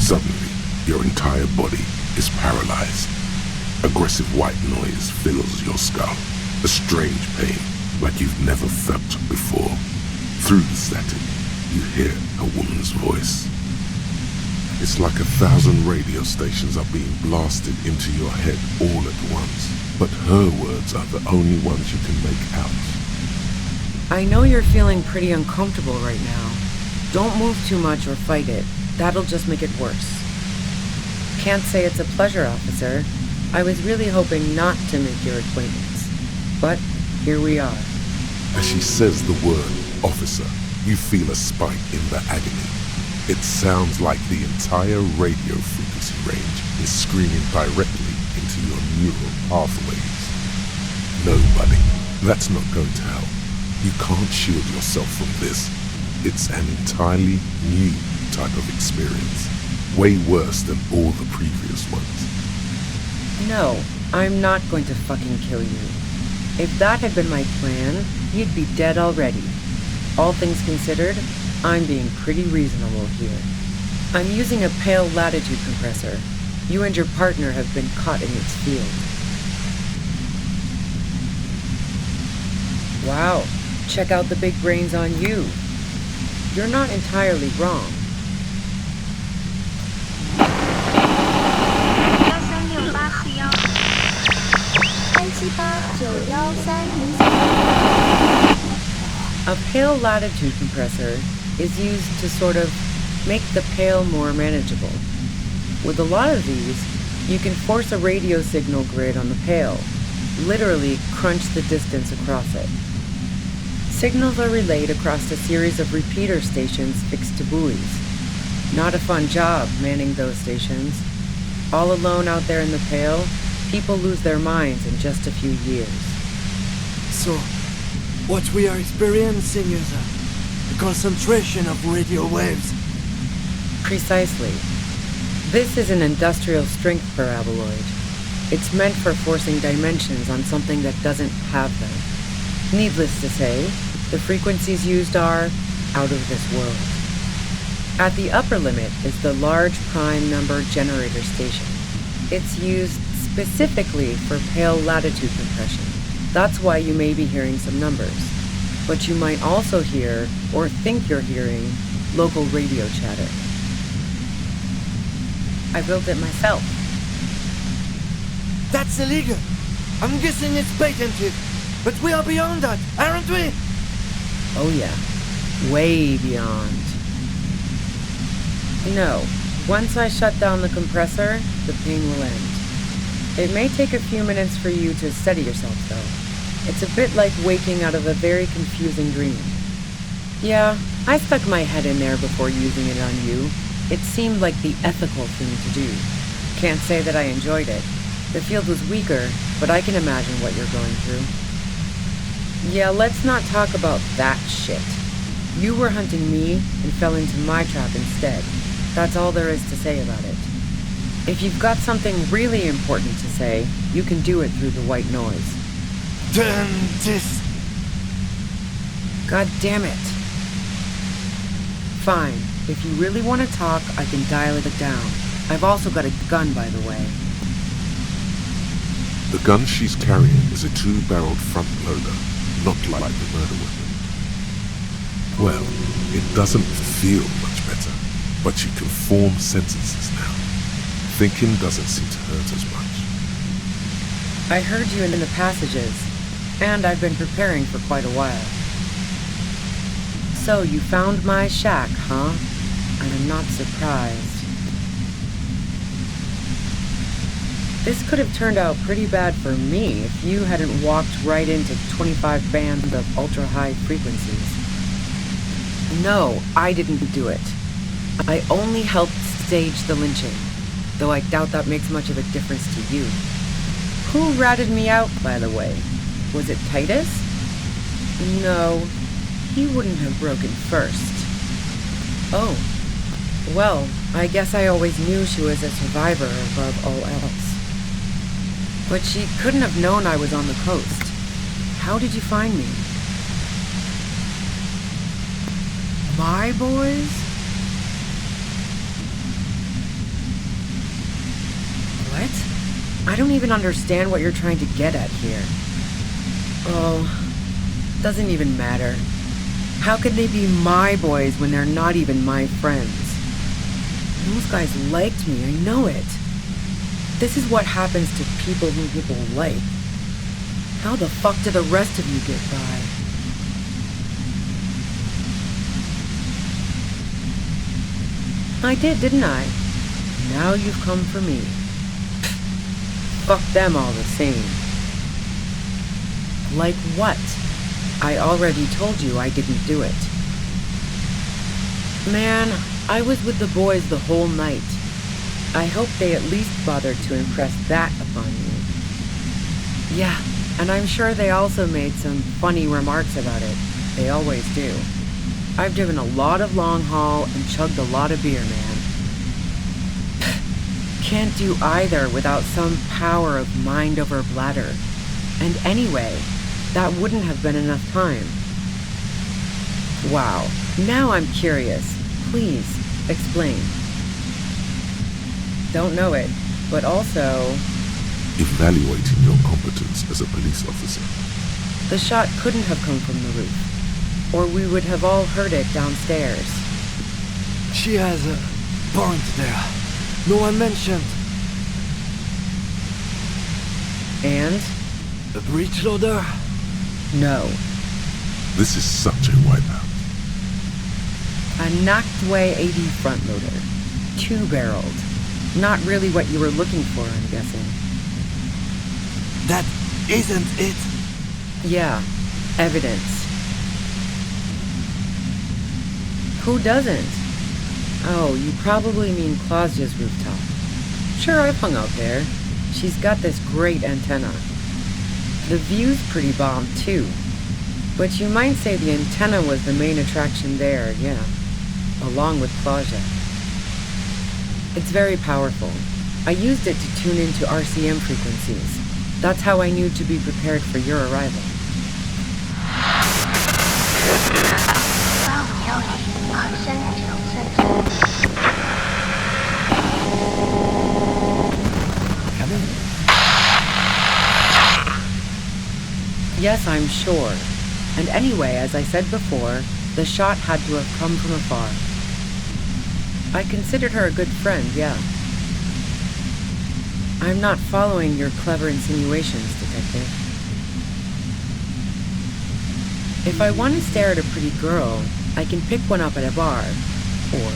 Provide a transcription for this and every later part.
Suddenly, your entire body is paralyzed. Aggressive white noise fills your skull. A strange pain like you've never felt before. Through the static, you hear a woman's voice. It's like 1,000 radio stations are being blasted into your head all at once. But her words are the only ones you can make out. I know you're feeling pretty uncomfortable right now. Don't move too much or fight it. That'll just make it worse. Can't say it's a pleasure, officer. I was really hoping not to make your acquaintance. But here we are. As she says the word officer, you feel a spike in the agony. It sounds like the entire radio frequency range is screaming directly into your neural pathways. No, buddy, that's not going to help. You can't shield yourself from this. It's an entirely new type of experience. Way worse than all the previous ones. No, I'm not going to fucking kill you. If that had been my plan, you'd be dead already. All things considered, I'm being pretty reasonable here. I'm using a pale latitude compressor. You and your partner have been caught in its field. Wow, check out the big brains on you. You're not entirely wrong. A pale latitude compressor is used to sort of make the pale more manageable. With a lot of these, you can force a radio signal grid on the pale, literally crunch the distance across it. Signals are relayed across a series of repeater stations fixed to buoys. Not a fun job manning those stations. All alone out there in the pale, people lose their minds in just a few years. So, what we are experiencing is a concentration of radio waves. Precisely. This is an industrial strength paraboloid. It's meant for forcing dimensions on something that doesn't have them. Needless to say, the frequencies used are out of this world. At the upper limit is the large prime number generator station. It's used specifically for pale latitude compression. That's why you may be hearing some numbers. But you might also hear, or think you're hearing, local radio chatter. I built it myself. That's illegal. I'm guessing it's patented. But we are beyond that, aren't we? Oh yeah, way beyond. No, once I shut down the compressor, the pain will end. It may take a few minutes for you to steady yourself though. It's a bit like waking out of a very confusing dream. Yeah, I stuck my head in there before using it on you. It seemed like the ethical thing to do. Can't say that I enjoyed it. The field was weaker, but I can imagine what you're going through. Yeah, let's not talk about that shit. You were hunting me and fell into my trap instead. That's all there is to say about it. If you've got something really important to say, you can do it through the white noise. Then this... God damn it. Fine. If you really want to talk, I can dial it down. I've also got a gun, by the way. The gun she's carrying is a 2-barreled front loader, not like the murder weapon. Well, it doesn't feel much better, but you can form sentences now. Thinking doesn't seem to hurt as much. I heard you in the passages, and I've been preparing for quite a while. So you found my shack, huh? And I'm not surprised. This could have turned out pretty bad for me if you hadn't walked right into 25 bands of ultra-high frequencies. No, I didn't do it. I only helped stage the lynching, though I doubt that makes much of a difference to you. Who ratted me out, by the way? Was it Titus? No, he wouldn't have broken first. Oh, well, I guess I always knew she was a survivor above all else. But she couldn't have known I was on the coast. How did you find me? My boys? I don't even understand what you're trying to get at here. Oh, doesn't even matter. How could they be my boys when they're not even my friends? Those guys liked me, I know it. This is what happens to people who people like. How the fuck do the rest of you get by? I did, didn't I? Now you've come for me. Fuck them all the same. Like what? I already told you I didn't do it. Man, I was with the boys the whole night. I hope they at least bothered to impress that upon you. Yeah, and I'm sure they also made some funny remarks about it. They always do. I've driven a lot of long haul and chugged a lot of beer, man. Can't do either without some power of mind over bladder. And anyway, that wouldn't have been enough time. Wow, now I'm curious. Please, explain. Don't know it, but also... Evaluating your competence as a police officer. The shot couldn't have come from the roof, or we would have all heard it downstairs. She has a point there. No one mentioned. And? A breech loader? No. This is such a wipeout. A knocked-away AD front loader. Two-barreled. Not really what you were looking for, I'm guessing. That isn't it. Yeah, evidence. Who doesn't? Oh, you probably mean Clausia's rooftop. Sure, I've hung out there. She's got this great antenna. The view's pretty bomb, too. But you might say the antenna was the main attraction there, yeah. Along with Clausia. It's very powerful. I used it to tune into RCM frequencies. That's how I knew to be prepared for your arrival. Come in. Yes, I'm sure. And anyway, as I said before, the shot had to have come from afar. I considered her a good friend, yeah. I'm not following your clever insinuations, Detective. If I want to stare at a pretty girl, I can pick one up at a bar. Or,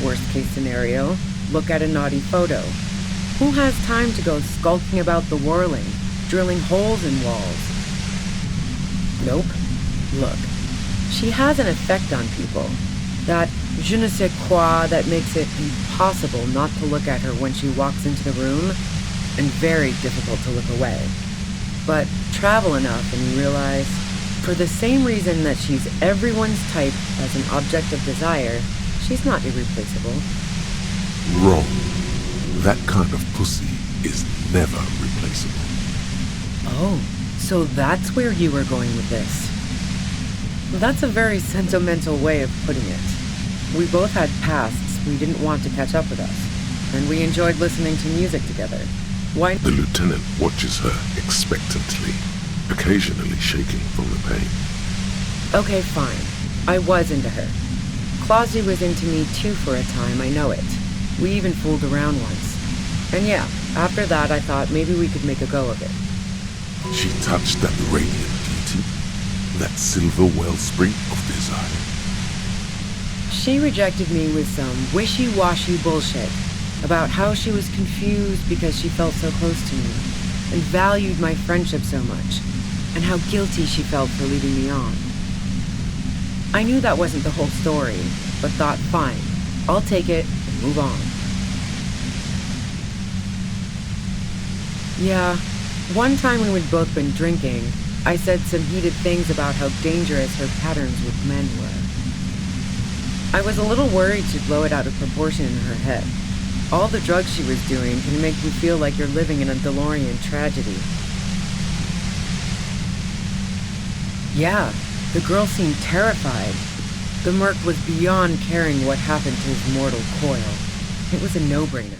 worst case scenario, look at a naughty photo. Who has time to go skulking about the whirling, drilling holes in walls? Nope. Look, she has an effect on people. That je ne sais quoi that makes it impossible not to look at her when she walks into the room, and very difficult to look away. But travel enough and you realize, for the same reason that she's everyone's type as an object of desire, she's not irreplaceable. Wrong. That kind of pussy is never replaceable. Oh, so that's where you were going with this. That's a very sentimental way of putting it. We both had pasts we didn't want to catch up with us, and we enjoyed listening to music together. Why? The lieutenant watches her expectantly, occasionally shaking from the pain. Okay, fine. I was into her. Clausy was into me too for a time, I know it. We even fooled around once. And yeah, after that I thought maybe we could make a go of it. She touched that radiant beauty, that silver wellspring of desire. She rejected me with some wishy-washy bullshit about how she was confused because she felt so close to me and valued my friendship so much, and how guilty she felt for leading me on. I knew that wasn't the whole story, but thought, fine, I'll take it and move on. Yeah, one time when we'd both been drinking, I said some heated things about how dangerous her patterns with men were. I was a little worried she'd blow it out of proportion in her head. All the drugs she was doing can make you feel like you're living in a DeLorean tragedy. Yeah, the girl seemed terrified. The merc was beyond caring what happened to his mortal coil. It was a no-brainer.